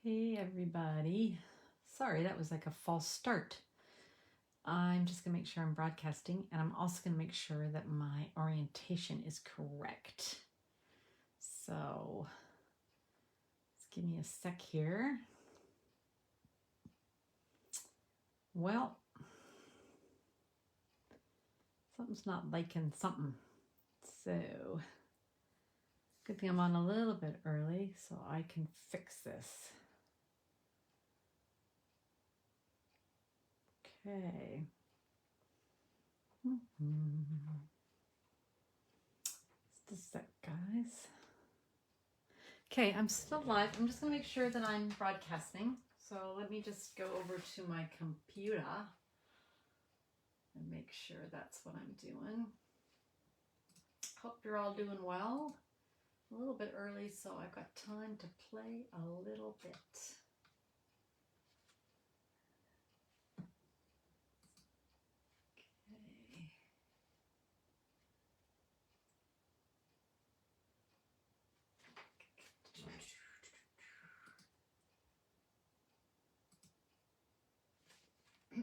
Hey everybody. Sorry, that was like a false start. I'm just going to make sure I'm broadcasting, and I'm also going to make sure that my orientation is correct. So just give me a sec here. Well, something's not liking something. So good thing I'm on a little bit early so I can fix this. Okay. Just a sec, guys. Okay, I'm still live. I'm just going to make sure that I'm broadcasting. So let me just go over to my computer and make sure that's what I'm doing. Hope you're all doing well. A little bit early, so I've got time to play a little bit.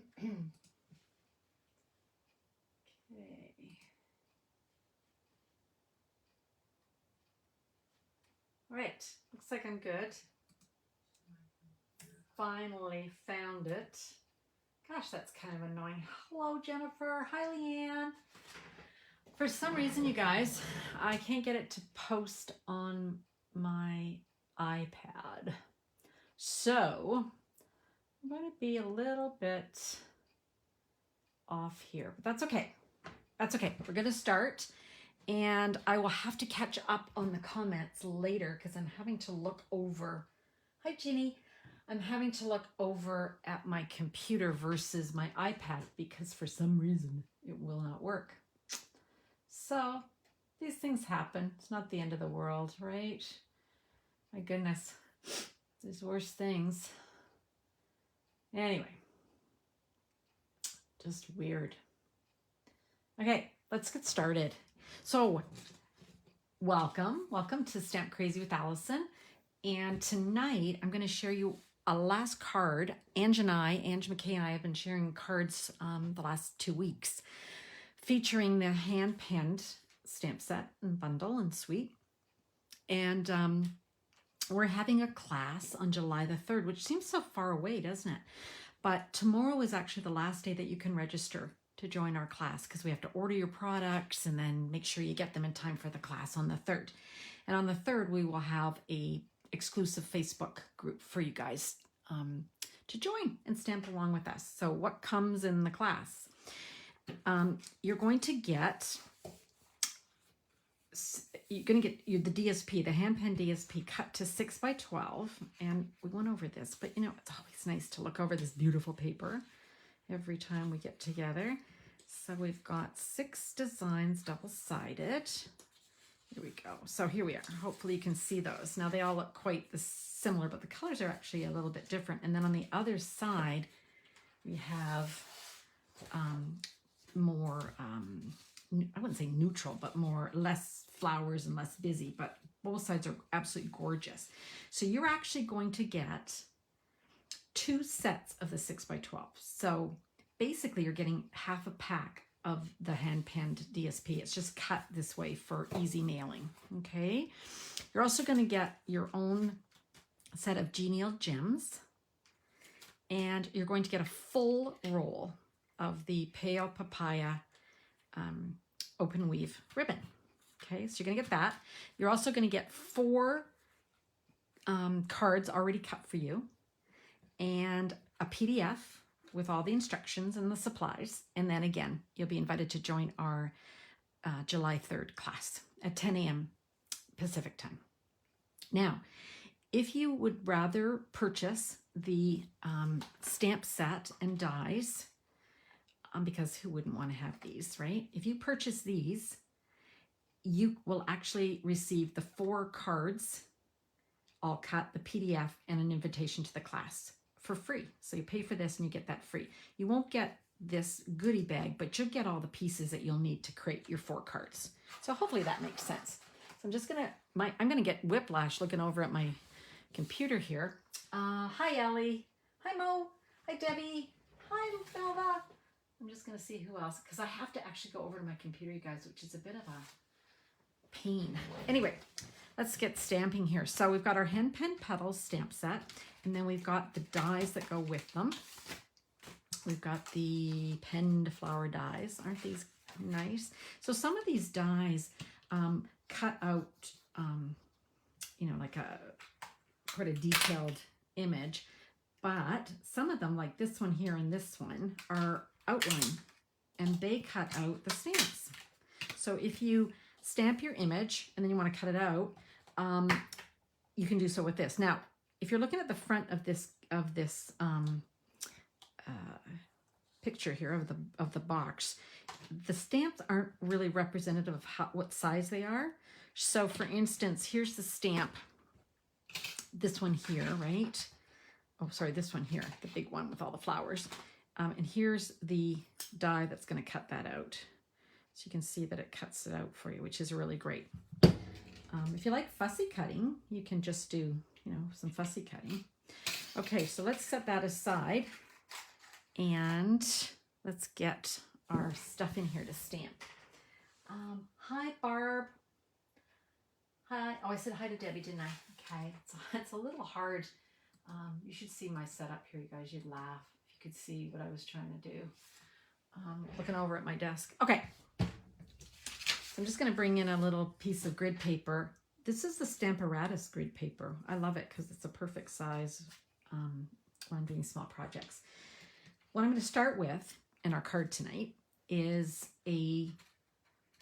Okay. Okay. All right, looks like I'm good. Finally found it. Gosh, that's kind of annoying. Hello, Jennifer. Hi, Leanne. For some reason, you guys, I can't get it to post on my iPad. So I'm going to be a little bit off here, but that's okay. That's okay. We're going to start, and I will have to catch up on the comments later because I'm having to look over. Hi, Ginny. I'm having to look over at my computer versus my iPad because for some reason it will not work. So these things happen. It's not the end of the world, right? My goodness, there's worse things. Anyway, just weird. Okay, let's get started. So welcome to Stamp Crazy with Allison. And tonight I'm going to share you a last card. Ange McKay and I have been sharing cards the last 2 weeks featuring the hand-penned stamp set and bundle and suite. And we're having a class on July the 3rd, which seems so far away, doesn't it? But tomorrow is actually the last day that you can register to join our class because we have to order your products and then make sure you get them in time for the class on the 3rd. And on the 3rd, we will have a exclusive Facebook group for you guys to join and stamp along with us. So what comes in the class? You're going to get the DSP, the hand-pen DSP cut to 6x12. And we went over this, but you know, it's always nice to look over this beautiful paper every time we get together. So we've got 6 designs double-sided. Here we go. So here we are. Hopefully you can see those. Now they all look quite similar, but the colors are actually a little bit different. And then on the other side, we have more, I wouldn't say neutral, but less flowers and less busy, but both sides are absolutely gorgeous. So you're actually going to get 2 sets of the 6x12. So basically you're getting half a pack of the hand-penned DSP. It's just cut this way for easy mailing, okay? You're also going to get your own set of Genial Gems, and you're going to get a full roll of the Pale Papaya open weave ribbon, okay? So you're going to get that. You're also going to get 4 cards already cut for you, and a PDF with all the instructions and the supplies. And then again, you'll be invited to join our July 3rd class at 10 a.m. Pacific time. Now, if you would rather purchase the stamp set and dies, because who wouldn't want to have these, right? If you purchase these, you will actually receive the 4 cards all cut, the PDF, and an invitation to the class for free. So you pay for this and you get that free. You won't get this goodie bag, but you'll get all the pieces that you'll need to create your 4 cards. So hopefully that makes sense. So I'm just gonna, I'm gonna get whiplash looking over at my computer here. Hi, Ellie. Hi, Mo. Hi, Debbie. Hi, Belva. I'm just going to see who else, because I have to actually go over to my computer, you guys, which is a bit of a pain. Anyway, let's get stamping here. So we've got our Hen Pen Petals stamp set, and then we've got the dies that go with them. We've got the penned flower dies. Aren't these nice? So some of these dies cut out, you know, like a quite a detailed image, but some of them, like this one here and this one, are outline, and they cut out the stamps. So if you stamp your image and then you want to cut it out, you can do so with this. Now, if you're looking at the front of this picture here of the box, the stamps aren't really representative of what size they are. So for instance, here's the stamp, this one here, right? Oh, sorry, this one here, the big one with all the flowers. And here's the die that's going to cut that out. So you can see that it cuts it out for you, which is really great. If you like fussy cutting, you can just do, you know, some fussy cutting. Okay, so let's set that aside and let's get our stuff in here to stamp. Hi, Barb. Hi. Oh, I said hi to Debbie, didn't I? Okay, it's a little hard. You should see my setup here, you guys. You'd laugh if you could see what I was trying to do. Looking over at my desk. Okay. So I'm just going to bring in a little piece of grid paper. This is the Stamparatus grid paper. I love it because it's a perfect size when I'm doing small projects. What I'm going to start with in our card tonight is a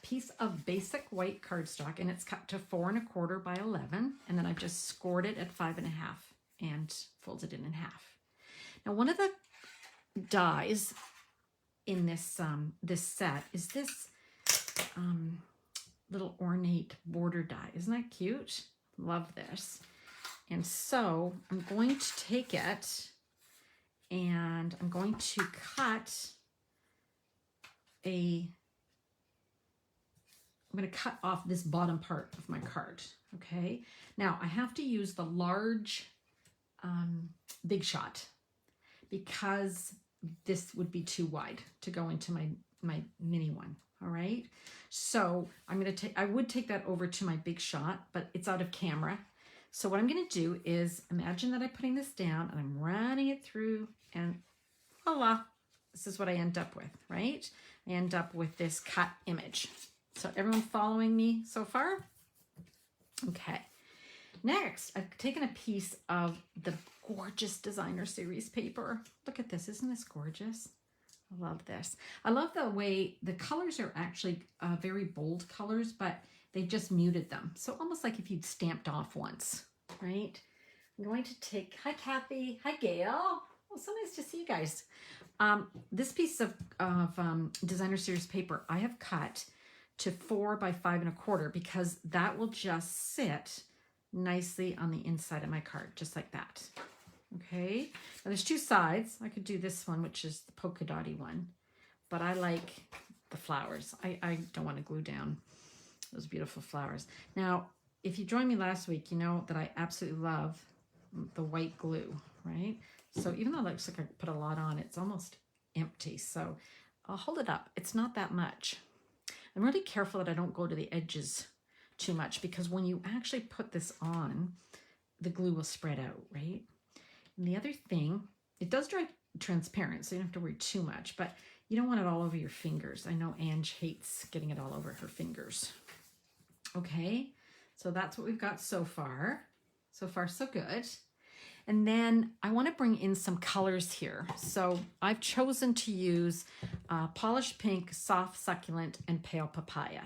piece of basic white cardstock, and it's cut to 4 1/4 by 11, and then I've just scored it at 5 1/2 and folded it in half. Now, one of the dies in this this set is this little ornate border die. Isn't that cute? Love this. And so I'm going to take it and I'm going to cut I'm going to cut off this bottom part of my card. Okay. Now I have to use the large Big Shot because this would be too wide to go into my mini one. All right. So I'm going to I would take that over to my Big Shot, but it's out of camera. So what I'm going to do is imagine that I'm putting this down and I'm running it through, and voila, this is what I end up with, right? I end up with this cut image. So everyone following me so far? Okay. Next, I've taken a piece of the gorgeous designer series paper. Look at this. Isn't this gorgeous? I love this. I love the way the colors are actually very bold colors, but they just muted them. So almost like if you'd stamped off once, right? I'm going to take, hi Kathy, hi Gail. Oh, so nice to see you guys. This piece of designer series paper I have cut to 4 by 5 1/4 because that will just sit nicely on the inside of my card, just like that. Okay, now there's two sides. I could do this one, which is the polka dotty one, but I like the flowers. I don't want to glue down those beautiful flowers. Now, if you joined me last week, you know that I absolutely love the white glue, right? So even though it looks like I put a lot on, it's almost empty. So I'll hold it up. It's not that much. I'm really careful that I don't go to the edges too much because when you actually put this on, the glue will spread out, right? And the other thing, it does dry transparent, so you don't have to worry too much, but you don't want it all over your fingers. I know Ange hates getting it all over her fingers. Okay, so that's what we've got so far. So far, so good. And then I want to bring in some colors here. So I've chosen to use polished pink, soft succulent, and pale papaya.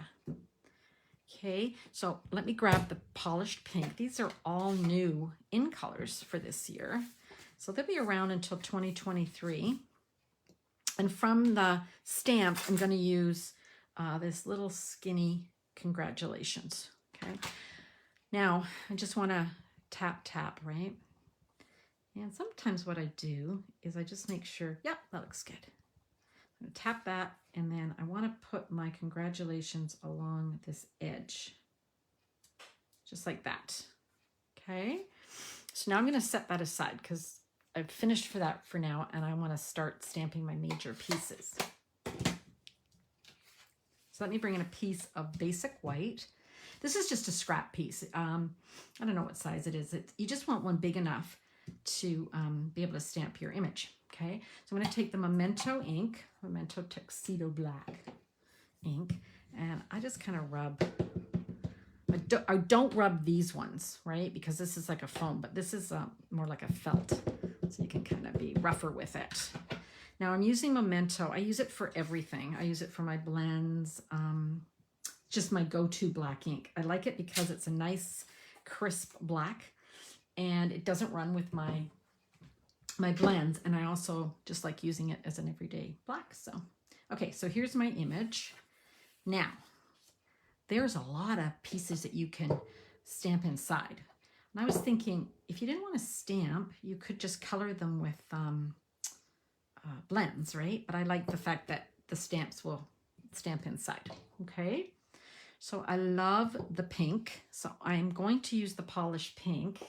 Okay, so let me grab the polished pink. These are all new in colors for this year. So they'll be around until 2023. And from the stamp, I'm going to use this little skinny congratulations. Okay, now I just want to tap, right? And sometimes what I do is I just make sure, yep, that looks good. I'm going to tap that, and then I want to put my congratulations along this edge, just like that. Okay, So now I'm going to set that aside because I've finished for that for now, and I want to start stamping my major pieces. So let me bring in a piece of basic white. This is just a scrap piece. I don't know what size it is. You just want one big enough to be able to stamp your image, okay? So I'm going to take the Memento ink, Memento Tuxedo Black ink, and I just kind of rub. I don't rub these ones, right? Because this is like a foam, but this is more like a felt, so you can kind of be rougher with it. Now I'm using Memento. I use it for everything. I use it for my blends, just my go-to black ink. I like it because it's a nice crisp black and it doesn't run with my blends. And I also just like using it as an everyday black. So, okay, so here's my image. Now, there's a lot of pieces that you can stamp inside. And I was thinking, if you didn't want to stamp, you could just color them with blends, right? But I like the fact that the stamps will stamp inside, okay? So I love the pink. So I'm going to use the polished pink.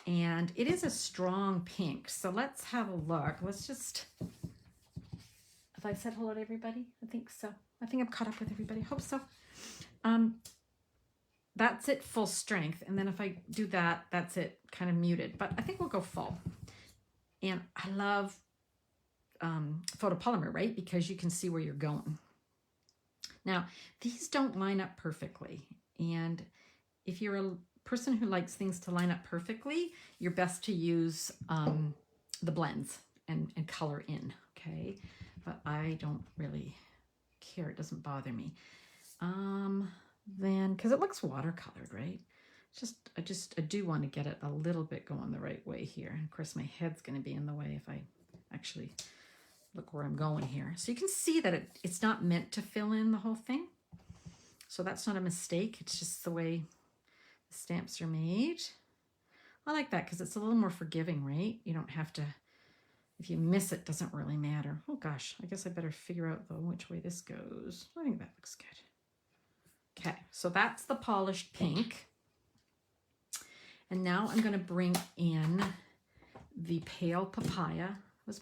And it is a strong pink. So let's have a look. Let's just, have I said hello to everybody? I think so. I think I'm caught up with everybody. Hope so. That's it full strength. And then if I do that, that's it kind of muted. But I think we'll go full. And I love photopolymer, right? Because you can see where you're going. Now, these don't line up perfectly. And if you're a person who likes things to line up perfectly, you're best to use the blends and color in, okay? But I don't really care. It doesn't bother me. Then, because it looks watercolored, right? I do want to get it a little bit going the right way here. And of course, my head's going to be in the way if I actually look where I'm going here. So you can see that it's not meant to fill in the whole thing. So that's not a mistake. It's just the way the stamps are made. I like that because it's a little more forgiving, right? You don't have to, if you miss it, doesn't really matter. Oh gosh, I guess I better figure out though which way this goes. I think that looks good. Okay, so that's the polished pink. And now I'm going to bring in the pale papaya. I was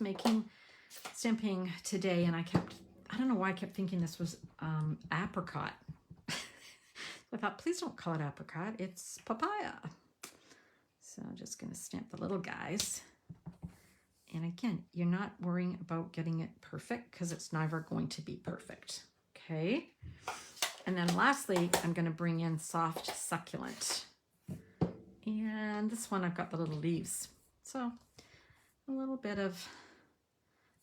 stamping today and I don't know why I kept thinking this was apricot. I thought, please don't call it apricot, it's papaya. So I'm just going to stamp the little guys. And again, you're not worrying about getting it perfect because it's never going to be perfect. Okay. And then lastly, I'm going to bring in soft succulent. And this one, I've got the little leaves. So a little bit of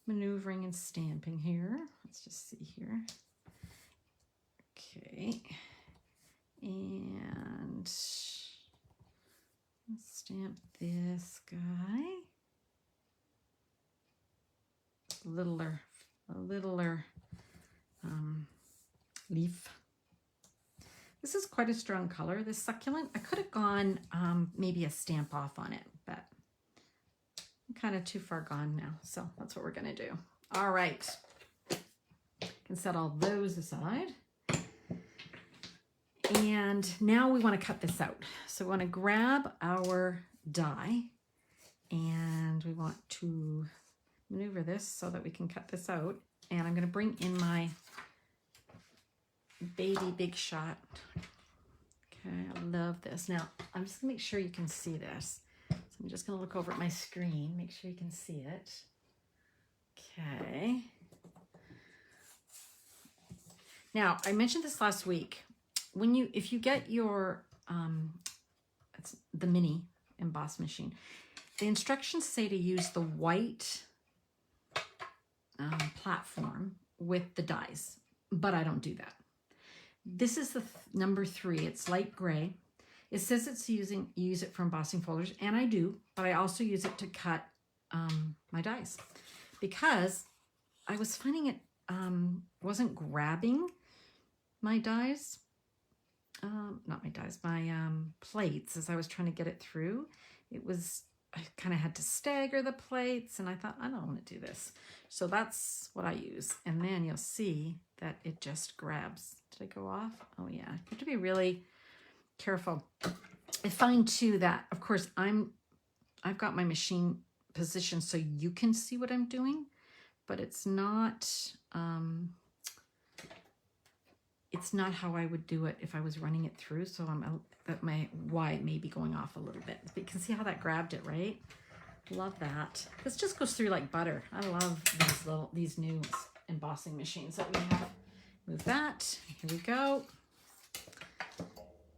maneuvering and stamping here. Let's just see here. Okay. And stamp this guy. A littler leaf. This is quite a strong color, this succulent. I could have gone maybe a stamp off on it, but I'm kind of too far gone now. So that's what we're going to do. All right. Can set all those aside. And now we want to cut this out. So we want to grab our die and we want to maneuver this so that we can cut this out. And I'm going to bring in my baby Big Shot. Okay, I love this. Now, I'm just going to make sure you can see this. So I'm just going to look over at my screen, make sure you can see it. Okay. Now, I mentioned this last week. If you get your, it's the mini emboss machine, the instructions say to use the white platform with the dies, but I don't do that. This is the number 3. It's light gray. It says it's use it for embossing folders, and I do, but I also use it to cut my dies because I was finding it wasn't grabbing my dies. Not my dies, my plates as I was trying to get it through. I kind of had to stagger the plates and I thought, I don't want to do this. So that's what I use. And then you'll see that it just grabs. Did I go off? Oh yeah, you have to be really careful. I find too that, of course, I've got my machine positioned so you can see what I'm doing, but it's not how I would do it if I was running it through. So why it may be going off a little bit. But you can see how that grabbed it, right? Love that. This just goes through like butter. I love these new embossing machines that we have. Move that. Here we go.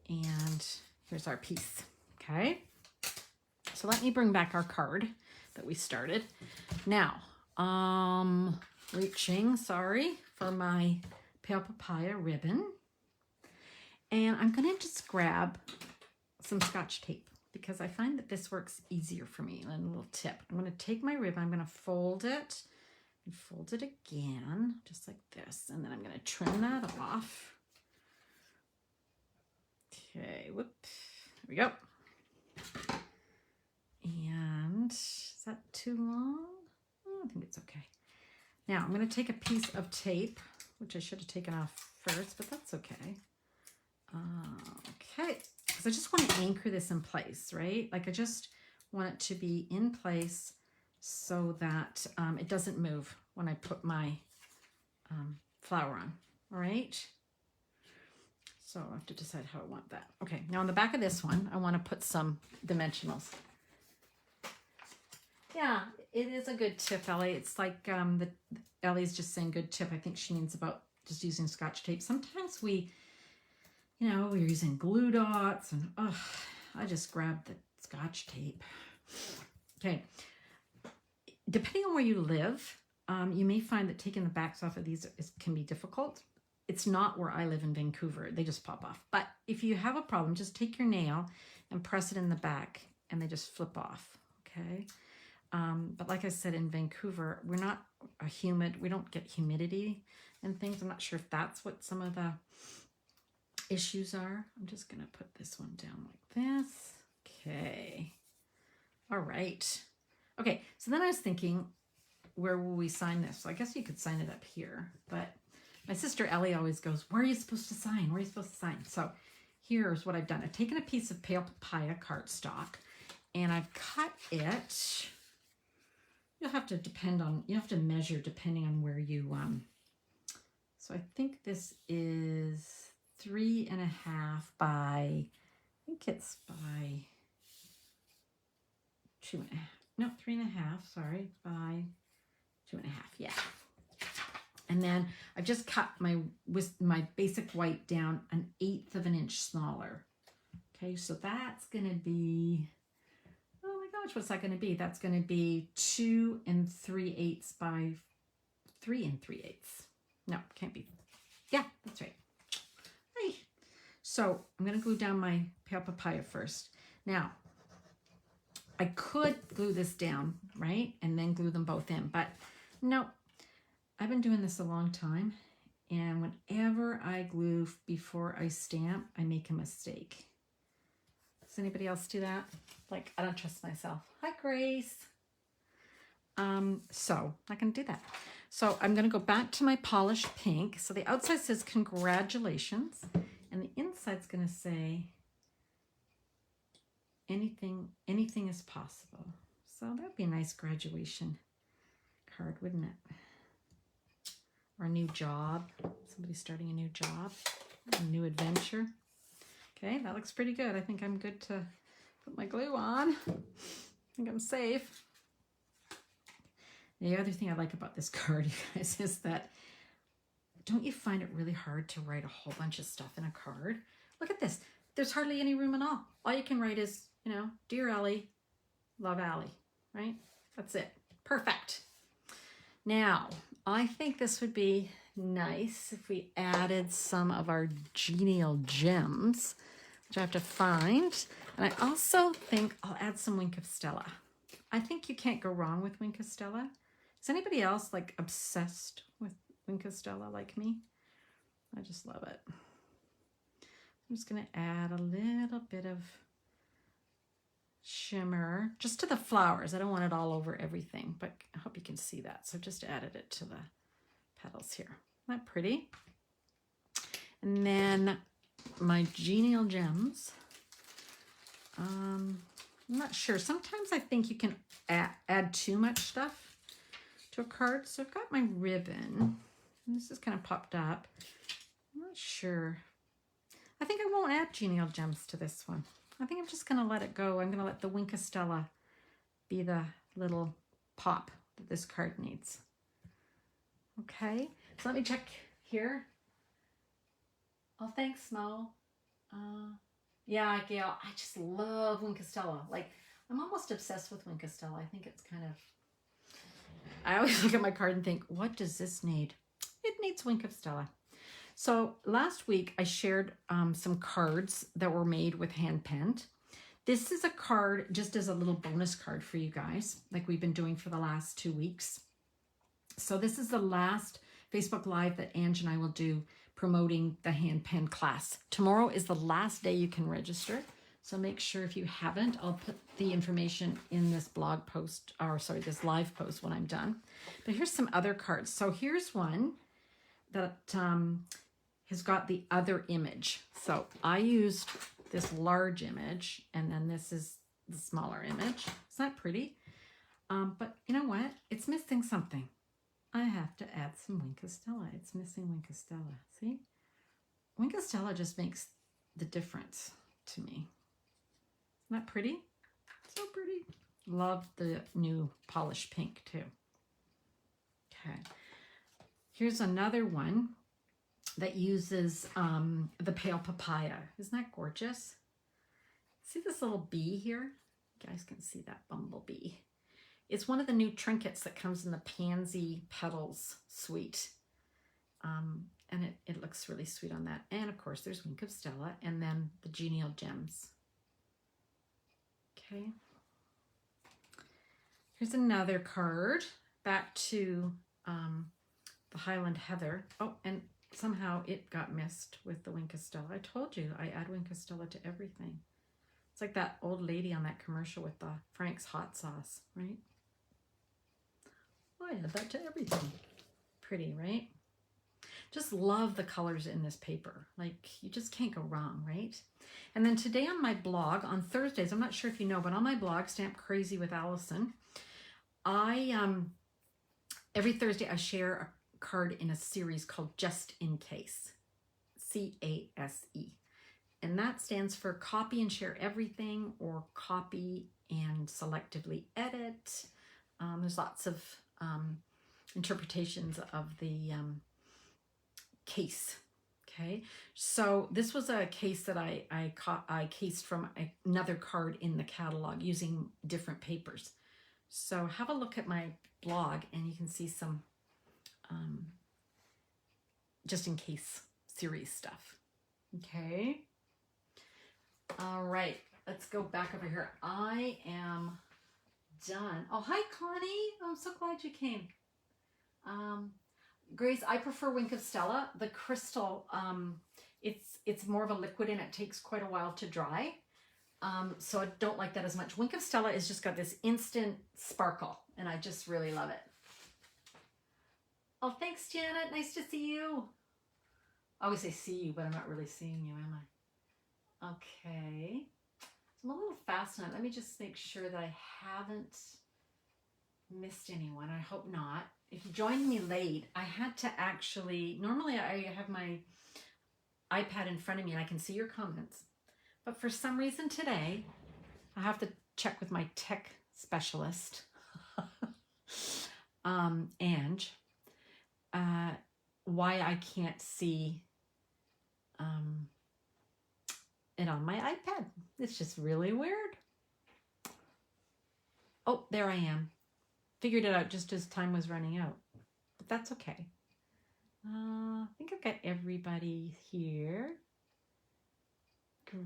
And here's our piece. Okay. So let me bring back our card that we started. Now, reaching, sorry, for my pale papaya ribbon. And I'm going to just grab some Scotch tape because I find that this works easier for me. And a little tip. I'm going to take my ribbon, I'm going to fold it and fold it again, just like this. And then I'm going to trim that off. Okay, whoop, there we go. And is that too long? Oh, I think it's okay. Now I'm going to take a piece of tape, which I should have taken off first, but that's okay. Okay, because I just want to anchor this in place, right? Like I just want it to be in place so that it doesn't move when I put my flower on, all right? So I have to decide how I want that. Okay, now on the back of this one, I want to put some dimensionals. Yeah, it is a good tip, Ellie. It's like Ellie's just saying good tip. I think she means about just using Scotch tape. Sometimes we're using glue dots and I just grabbed the Scotch tape. Okay, depending on where you live, you may find that taking the backs off of these can be difficult. It's not where I live in Vancouver. They just pop off. But if you have a problem, just take your nail and press it in the back and they just flip off, okay? But like I said, in Vancouver, we're not we don't get humidity and things. I'm not sure if that's what some of the issues are. I'm just gonna put this one down like this. Okay. All right. Okay, so then I was thinking, where will we sign this? So I guess you could sign it up here, but my sister Ellie always goes, where are you supposed to sign? Where are you supposed to sign? So here's what I've done. I've taken a piece of pale papaya cardstock and I've cut it. You have to measure depending on where you, so I think this is 3.5 by, I think it's by 2.5, no, 3.5, sorry, by 2.5, yeah. And then I've just cut my basic white down 1/8 of an inch smaller. Okay, so that's gonna be, oh my gosh, what's that gonna be? That's gonna be 2 3/8 by 3 3/8. No, can't be. Yeah, that's right. Hey. So I'm gonna glue down my pale papaya first. Now, I could glue this down, right? And then glue them both in, but no. I've been doing this a long time, and whenever I glue before I stamp, I make a mistake. Does anybody else do that? Like, I don't trust myself. Hi, Grace. So not gonna do that. So I'm gonna go back to my polished pink. So the outside says congratulations, and the inside's gonna say anything is possible. So that'd be a nice graduation card, wouldn't it? Or a new job, somebody starting a new job, a new adventure. Okay, that looks pretty good. I think I'm good to put my glue on. I think I'm safe. The other thing I like about this card, you guys, is that don't you find it really hard to write a whole bunch of stuff in a card? Look at this. There's hardly any room at all. All you can write is, Dear Ellie, love Allie, right? That's it. Perfect. Now, I think this would be nice if we added some of our genial gems, which I have to find. And I also think I'll add some Wink of Stella. I think you can't go wrong with Wink of Stella. Is anybody else like obsessed with Wink of Stella like me? I just love it. I'm just going to add a little bit of shimmer just to the flowers. I don't want it all over everything, but I hope you can see that. So just added it to the petals here. Isn't that pretty? And then my Genial Gems. I'm not sure. Sometimes I think you can add too much stuff to a card. So I've got my ribbon. And this is kind of popped up. I'm not sure. I think I won't add Genial Gems to this one. I think I'm just going to let it go. I'm going to let the Wink of Stella be the little pop that this card needs. Okay, so let me check here. Oh, thanks, Mo. Yeah, Gail, I just love Wink of Stella. Like, I'm almost obsessed with Wink of Stella. I think it's kind of... I always look at my card and think, what does this need? It needs Wink of Stella. So last week I shared some cards that were made with hand penned. This is a card just as a little bonus card for you guys, like we've been doing for the last 2 weeks. So this is the last Facebook Live that Ange and I will do promoting the hand pen class. Tomorrow is the last day you can register. So make sure if you haven't, I'll put the information in this blog post, or sorry, this live post when I'm done. But here's some other cards. So here's one that has got the other image. So I used this large image, and then this is the smaller image. It's not pretty, but you know what? It's missing something. I have to add some Wink of Stella. It's missing Wink of Stella. See? Wink of Stella just makes the difference to me. Isn't that pretty? So pretty. Love the new polished pink too. Okay. Here's another one that uses the pale papaya. Isn't that gorgeous? See this little bee here? You guys can see that bumblebee. It's one of the new trinkets that comes in the Pansy Petals suite. And it looks really sweet on that. And of course there's Wink of Stella and then the Genial Gems. Okay. Here's another card. Back to the Highland Heather. Oh, and somehow it got missed with the Wink of Stella. I told you I add Wink of Stella to everything. It's like that old lady on that commercial with the Frank's hot sauce, right? I add that to everything. Pretty, right? Just love the colors in this paper. Like, you just can't go wrong, right? And then today on my blog, on Thursdays, I'm not sure if you know, but on my blog, Stamp Crazy with Allison, every Thursday I share a card in a series called Just in Case, C-A-S-E. And that stands for copy and share everything, or copy and selectively edit. There's lots of interpretations of the case. Okay, so this was a case that I cased from another card in the catalog using different papers. So have a look at my blog and you can see some just in case series stuff. Okay. All right, let's go back over here. I am done. Oh, hi, Connie. I'm so glad you came. Grace, I prefer Wink of Stella. The crystal, it's more of a liquid and it takes quite a while to dry. So I don't like that as much. Wink of Stella has just got this instant sparkle and I just really love it. Oh, thanks, Janet. Nice to see you. I always say see you, but I'm not really seeing you, am I? Okay. I'm a little fast on it. Let me just make sure that I haven't missed anyone. I hope not. If you joined me late, I had to actually, normally I have my iPad in front of me and I can see your comments. But for some reason today, I have to check with my tech specialist, Ange, why I can't see it on my iPad. It's just really weird. Oh, there I am. Figured it out just as time was running out, but that's okay. I think I've got everybody here.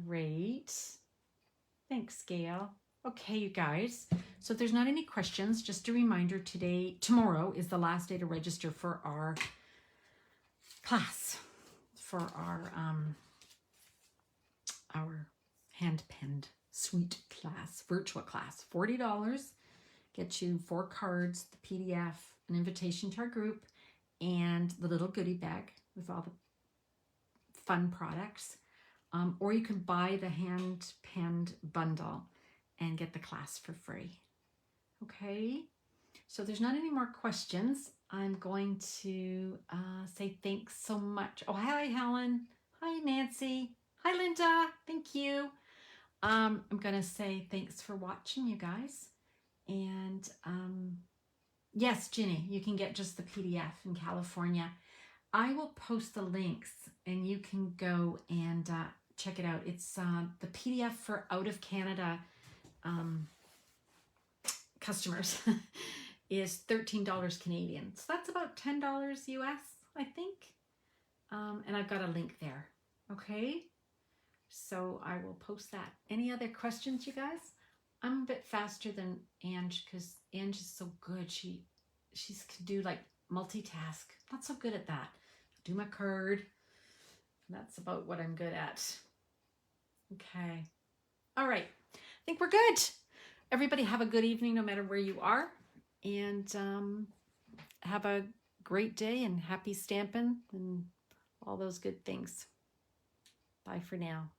Great. Thanks, Gail. Okay, you guys. So if there's not any questions, just a reminder, tomorrow is the last day to register for our class, for our hand-penned suite class, virtual class. $40. Get you 4 cards, the PDF, an invitation to our group, and the little goodie bag with all the fun products. or you can buy the hand-penned bundle and get the class for free. Okay, so there's not any more questions. I'm going to say thanks so much. Oh, hi, Helen. Hi, Nancy. Hi, Linda. Thank you. I'm going to say thanks for watching, you guys. And yes, Ginny, you can get just the PDF in California. I will post the links and you can go and check it out. It's the PDF for out of Canada customers is $13 Canadian. So that's about $10 US, I think. And I've got a link there. Okay. So I will post that. Any other questions, you guys? I'm a bit faster than Ange because Ange is so good. She can do like multitask. Not so good at that. Do my card. That's about what I'm good at. Okay. All right. I think we're good. Everybody have a good evening no matter where you are. And have a great day and happy stamping and all those good things. Bye for now.